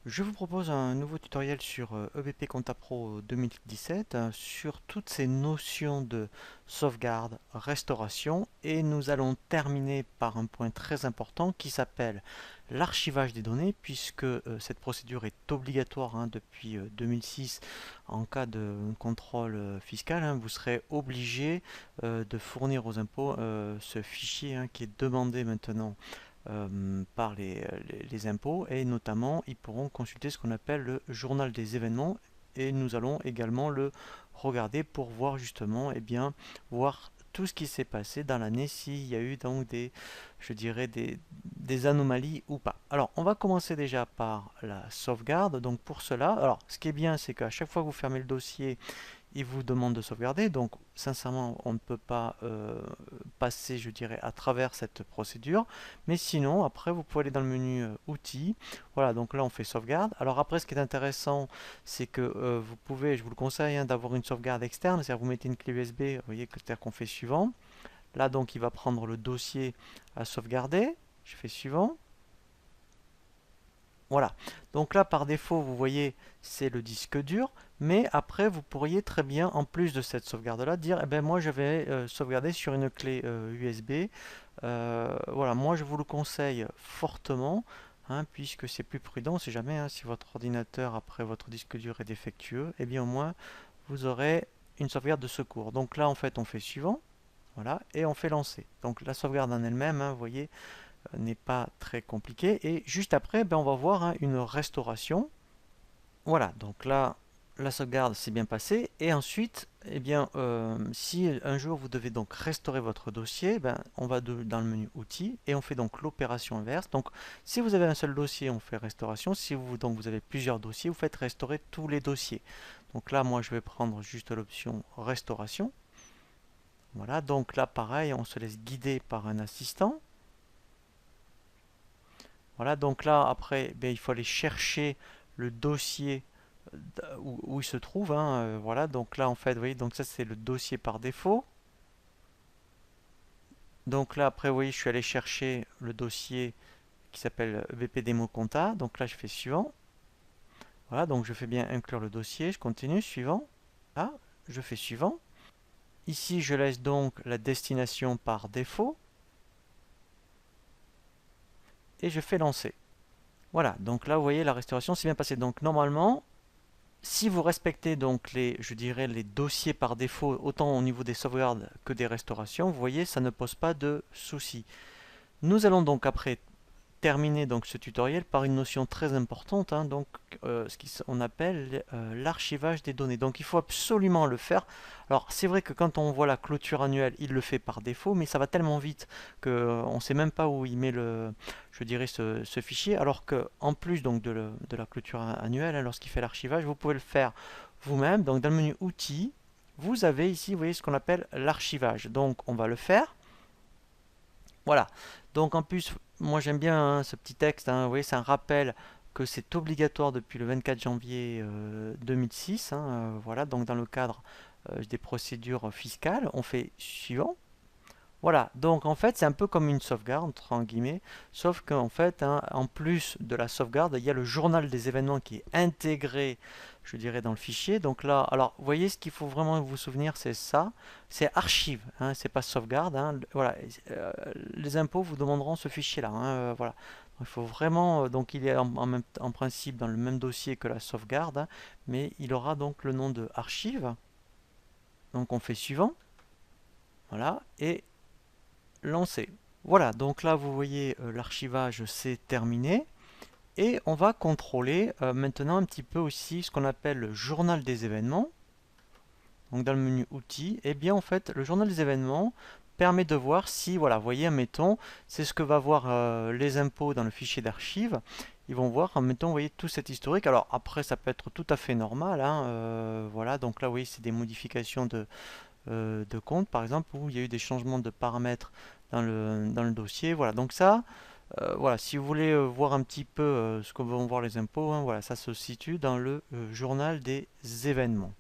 Je vous propose un nouveau tutoriel sur EBP Compta Pro 2017 sur toutes ces notions de sauvegarde, restauration et nous allons terminer par un point très important qui s'appelle l'archivage des données puisque cette procédure est obligatoire depuis 2006 en cas de contrôle fiscal. Vous serez obligé de fournir aux impôts ce fichier qui est demandé maintenant par les impôts et notamment ils pourront consulter ce qu'on appelle le journal des événements et nous allons également le regarder pour voir justement voir tout ce qui s'est passé dans l'année s'il y a eu donc je dirais des anomalies ou pas. Alors on va commencer déjà par la sauvegarde. Donc pour cela, alors ce qui est bien c'est qu'à chaque fois que vous fermez le dossier il vous demande de sauvegarder. Donc, sincèrement, on ne peut pas passer, je dirais, à travers cette procédure. Mais sinon, après, vous pouvez aller dans le menu Outils. Voilà, donc là, on fait sauvegarde. Alors après, ce qui est intéressant, c'est que vous pouvez, je vous le conseille, d'avoir une sauvegarde externe. C'est-à-dire, vous mettez une clé USB, vous voyez, c'est-à-dire qu'on fait suivant. Là, donc, il va prendre le dossier à sauvegarder. Je fais suivant. Voilà. Donc là, par défaut, vous voyez, c'est le disque dur. Mais après, vous pourriez très bien, en plus de cette sauvegarde-là, dire, eh ben moi, je vais sauvegarder sur une clé USB. Voilà, moi, je vous le conseille fortement, puisque c'est plus prudent. Si jamais, si votre ordinateur, après votre disque dur est défectueux, eh bien au moins, vous aurez une sauvegarde de secours. Donc là, en fait, on fait suivant. Voilà, et on fait lancer. Donc la sauvegarde en elle-même, vous voyez, n'est pas très compliqué. Et juste après, on va voir une restauration. Voilà, donc là, la sauvegarde s'est bien passée. Et ensuite, si un jour vous devez donc restaurer votre dossier, on va dans le menu outils et on fait donc l'opération inverse. Donc, si vous avez un seul dossier, on fait restauration. Si vous avez plusieurs dossiers, vous faites restaurer tous les dossiers. Donc là, moi, je vais prendre juste l'option restauration. Voilà, donc là, pareil, on se laisse guider par un assistant. Voilà, donc là, après, il faut aller chercher le dossier où il se trouve. Voilà, donc là, en fait, vous voyez, donc ça, c'est le dossier par défaut. Donc là, après, vous voyez, je suis allé chercher le dossier qui s'appelle VP Démo Compta. Donc là, je fais suivant. Voilà, donc je fais bien inclure le dossier. Je continue, suivant. Ah, je fais suivant. Ici, je laisse donc la destination par défaut. Et je fais lancer. Voilà, donc là, vous voyez, la restauration s'est bien passée. Donc normalement, si vous respectez donc je dirais les dossiers par défaut, autant au niveau des sauvegardes que des restaurations, vous voyez, ça ne pose pas de souci. Nous allons donc après terminer donc ce tutoriel par une notion très importante, donc ce qu'on appelle l'archivage des données. Donc il faut absolument le faire. Alors c'est vrai que quand on voit la clôture annuelle, il le fait par défaut, mais ça va tellement vite qu'on ne sait même pas où il met je dirais ce fichier. Alors que en plus donc de la clôture annuelle, lorsqu'il fait l'archivage, vous pouvez le faire vous-même. Donc dans le menu outils, vous avez ici, vous voyez ce qu'on appelle l'archivage. Donc on va le faire. Voilà. Donc en plus, moi j'aime bien ce petit texte. Vous voyez, c'est un rappel que c'est obligatoire depuis le 24 janvier 2006. Voilà, donc dans le cadre des procédures fiscales, on fait suivant. Voilà, donc en fait c'est un peu comme une sauvegarde, entre guillemets, sauf qu'en fait, en plus de la sauvegarde, il y a le journal des événements qui est intégré, je dirais, dans le fichier. Donc là, alors vous voyez, ce qu'il faut vraiment vous souvenir, c'est ça, c'est archive, c'est pas sauvegarde. Voilà, les impôts vous demanderont ce fichier-là. Voilà, il faut vraiment, donc il est en principe dans le même dossier que la sauvegarde, mais il aura donc le nom de archive. Donc on fait suivant, voilà, et lancer. Voilà, donc là vous voyez l'archivage c'est terminé et on va contrôler maintenant un petit peu aussi ce qu'on appelle le journal des événements. Donc dans le menu outils, et bien en fait le journal des événements permet de voir si, voilà, vous voyez, admettons, c'est ce que va voir les impôts dans le fichier d'archives. Ils vont voir, admettons, vous voyez, tout cet historique. Alors après, ça peut être tout à fait normal. Voilà, donc là, vous voyez, c'est des modifications de compte, par exemple, où il y a eu des changements de paramètres dans le dossier. Voilà, donc ça, voilà, si vous voulez voir un petit peu ce que vont voir les impôts, voilà, ça se situe dans le journal des événements.